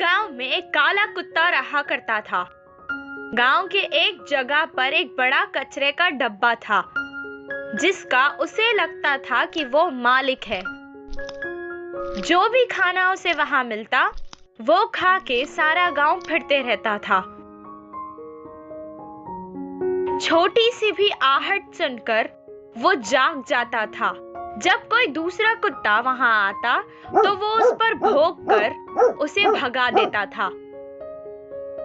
गांव में एक काला कुत्ता रहा करता था। गांव के एक जगह पर एक बड़ा कचरे का डब्बा था, जिसका उसे लगता था कि वो मालिक है। जो भी खाना उसे वहां मिलता, वो खा के सारा गांव फिरते रहता था। छोटी सी भी आहट सुनकर वो जाग जाता था। जब कोई दूसरा कुत्ता वहां आता, तो वो उस पर भौंक कर उसे भगा देता था।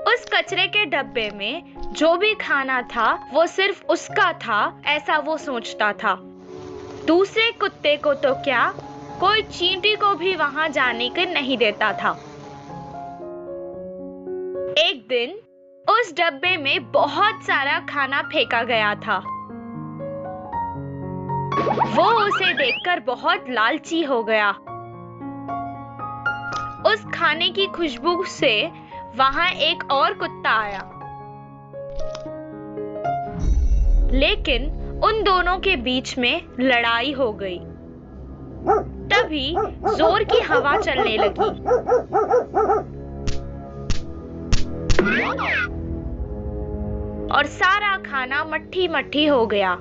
उस कचरे के डब्बे में जो भी खाना था, वो सिर्फ उसका था, ऐसा वो सोचता था। दूसरे कुत्ते को तो क्या, कोई चींटी को भी वहां जाने के नहीं देता था। एक दिन उस डब्बे में बहुत सारा खाना फेंका गया था। वो उसे देखकर बहुत लालची हो गया। उस खाने की खुशबू से वहां एक और कुत्ता आया, लेकिन उन दोनों के बीच में लड़ाई हो गई। तभी जोर की हवा चलने लगी। और सारा खाना मट्ठी मट्ठी हो गया।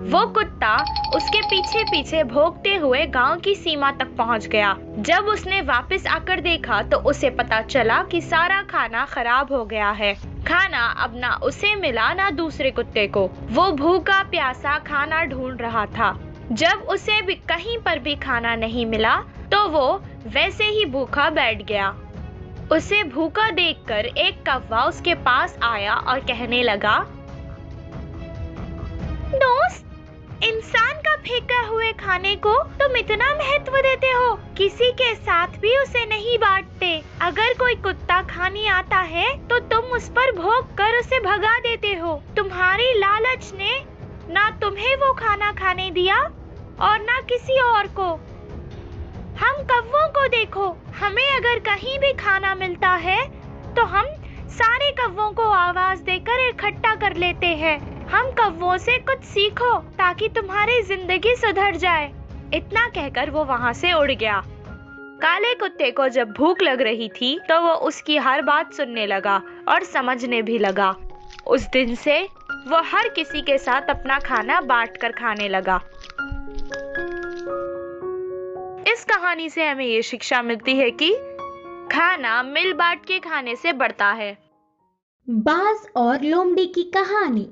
वो कुत्ता उसके पीछे पीछे भौंकते हुए गांव की सीमा तक पहुंच गया। जब उसने वापस आकर देखा, तो उसे पता चला कि सारा खाना खराब हो गया है। खाना अब ना उसे मिला, ना दूसरे कुत्ते को। वो भूखा प्यासा खाना ढूंढ रहा था। जब उसे भी कहीं पर भी खाना नहीं मिला, तो वो वैसे ही भूखा बैठ गया। उसे भूखा देखकर एक कौवा उसके पास आया और कहने लगा, दोस्त, इंसान का फेंका हुए खाने को तुम इतना महत्व देते हो, किसी के साथ भी उसे नहीं बांटते। अगर कोई कुत्ता खाने आता है, तो तुम उस पर भौंक कर उसे भगा देते हो। तुम्हारी लालच ने ना तुम्हें वो खाना खाने दिया और ना किसी और को। हम कौवों को देखो, हमें अगर कहीं भी खाना मिलता है, तो हम सारे कौवों को आवाज देकर इकट्ठा कर लेते हैं। हम कौवों से कुछ सीखो, ताकि तुम्हारी जिंदगी सुधर जाए। इतना कहकर वो वहां से उड़ गया। काले कुत्ते को जब भूख लग रही थी, तो वो उसकी हर बात सुनने लगा और समझने भी लगा। उस दिन से वो हर किसी के साथ अपना खाना बांट कर खाने लगा। इस कहानी से हमें ये शिक्षा मिलती है कि खाना मिल बांट के खाने से बढ़ता है। बाज और लोमड़ी की कहानी।